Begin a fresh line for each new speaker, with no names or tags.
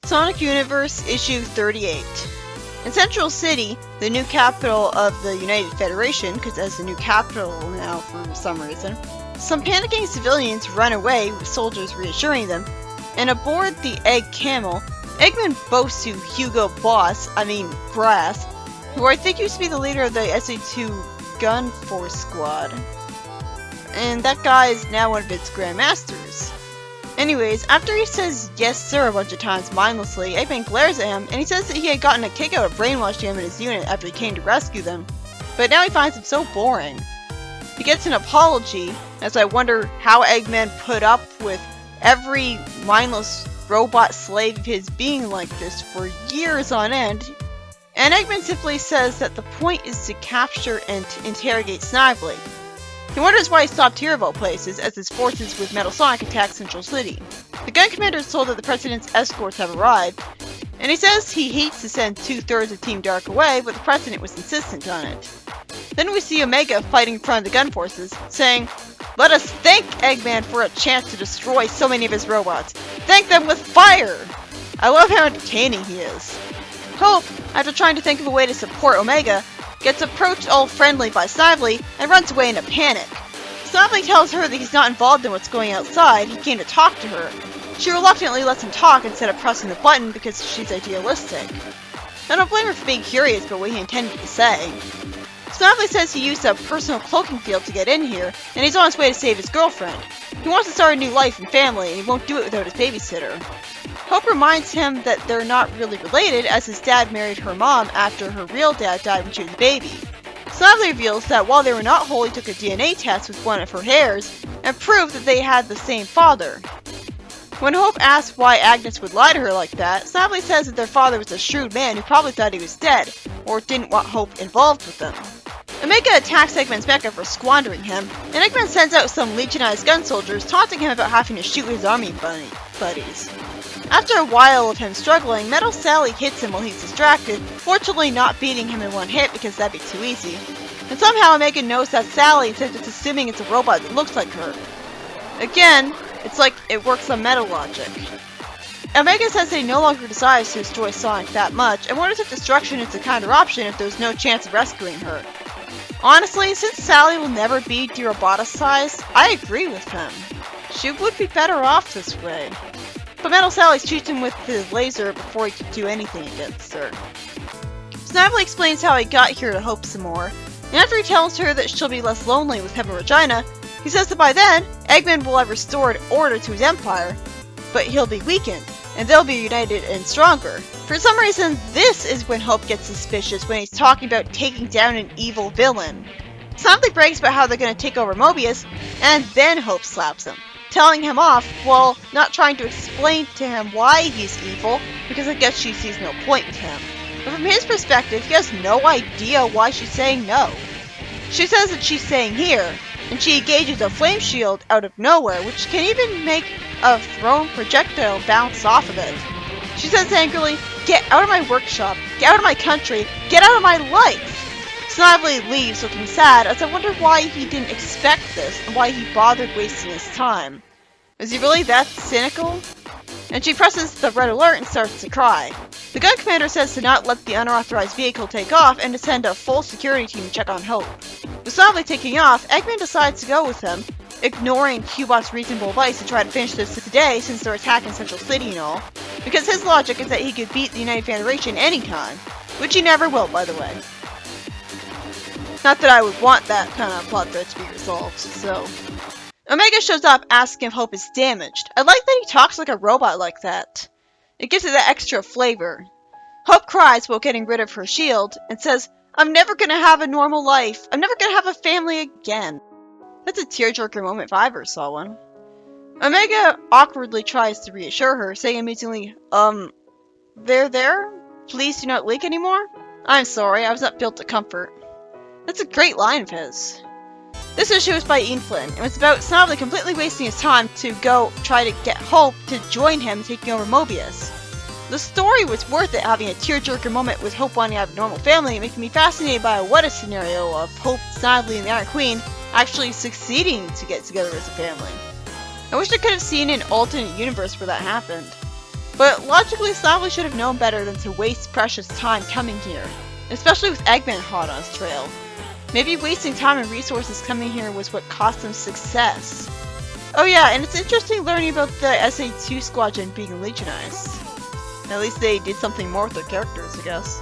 Sonic Universe Issue 38. In Central City, the new capital of the United Federation, because that's the new capital now for some reason, some panicking civilians run away with soldiers reassuring them, and aboard the Egg Camel, Eggman boasts to Hugo Brass, who I think used to be the leader of the SA2 Gun Force Squad. And that guy is now one of its Grandmasters. Anyways, after he says yes sir a bunch of times mindlessly, Eggman glares at him and he says that he had gotten a kick out of brainwashing him and his unit after he came to rescue them, but now he finds him so boring. He gets an apology, as I wonder how Eggman put up with every mindless robot slave of his being like this for years on end, and Eggman simply says that the point is to capture and to interrogate Snively. He wonders why he stopped here of all places, as his forces with Metal Sonic attacked Central City. The gun commander is told that the president's escorts have arrived, and he says he hates to send 2/3 of Team Dark away, but the president was insistent on it. Then we see Omega fighting in front of the gun forces, saying, "Let us thank Eggman for a chance to destroy so many of his robots. Thank them with fire!" I love how entertaining he is. Hope, after trying to think of a way to support Omega, gets approached all friendly by Snively and runs away in a panic. Snively tells her that he's not involved in what's going outside, he came to talk to her. She reluctantly lets him talk instead of pressing the button because she's idealistic. I don't blame her for being curious about what he intended to say. Snively says he used a personal cloaking field to get in here, and he's on his way to save his girlfriend. He wants to start a new life and family, and he won't do it without his babysitter. Hope reminds him that they're not really related, as his dad married her mom after her real dad died when she was a baby. Snively reveals that while they were not whole, he took a DNA test with one of her hairs, and proved that they had the same father. When Hope asks why Agnes would lie to her like that, Snively says that their father was a shrewd man who probably thought he was dead, or didn't want Hope involved with them. Omega attacks Eggman's mecha for squandering him, and Eggman sends out some legionized gun soldiers, taunting him about having to shoot his army buddies. After a while of him struggling, Metal Sally hits him while he's distracted, fortunately not beating him in one hit because that'd be too easy. And somehow Omega knows that's Sally instead of just assuming it's a robot that looks like her. Again, it's like it works on meta logic. Omega says that he no longer desires to destroy Sonic that much, and wonders if destruction is the counter option if there's no chance of rescuing her. Honestly, since Sally will never be de-roboticized, I agree with him. She would be better off this way. But Metal Sally shoots him with his laser before he could do anything against her. Snively explains how he got here to Hope some more, and after he tells her that she'll be less lonely with him and Regina, he says that by then, Eggman will have restored order to his empire, but he'll be weakened, and they'll be united and stronger. For some reason, this is when Hope gets suspicious when he's talking about taking down an evil villain. Snively brags about how they're going to take over Mobius, and then Hope slaps him, telling him off while not trying to explain to him why he's evil, because I guess she sees no point with him. But from his perspective, he has no idea why she's saying no. She says that she's staying here, and she engages a flame shield out of nowhere, which can even make a thrown projectile bounce off of it. She says angrily, "Get out of my workshop, get out of my country, get out of my life!" Snively leaves looking sad, as I wonder why he didn't expect this, and why he bothered wasting his time. Is he really that cynical? And she presses the red alert and starts to cry. The gun commander says to not let the unauthorized vehicle take off and to send a full security team to check on Hope. With Snively taking off, Eggman decides to go with him, ignoring Cubot's reasonable advice to try to finish this today since they're attacking Central City and all, because his logic is that he could beat the United Federation anytime, which he never will, by the way. Not that I would want that kind of plot thread to be resolved, so... Omega shows up asking if Hope is damaged. I like that he talks like a robot like that. It gives it that extra flavor. Hope cries while getting rid of her shield, and says, "I'm never gonna have a normal life. I'm never gonna have a family again." That's a tearjerker moment if I ever saw one. Omega awkwardly tries to reassure her, saying amusingly, there? Please do not leak anymore? I'm sorry, I was not built to comfort." That's a great line of his. This issue was by Ian Flynn, and was about Snively completely wasting his time to go try to get Hope to join him taking over Mobius. The story was worth it, having a tearjerker moment with Hope wanting to have a normal family, making me fascinated by a what-if scenario of Hope, Snively, and the Iron Queen actually succeeding to get together as a family. I wish I could have seen an alternate universe where that happened. But logically, Snively should have known better than to waste precious time coming here, especially with Eggman hot on his trail. Maybe wasting time and resources coming here was what cost them success. Oh yeah, and it's interesting learning about the SA2 Squadron being legionized. At least they did something more with their characters, I guess.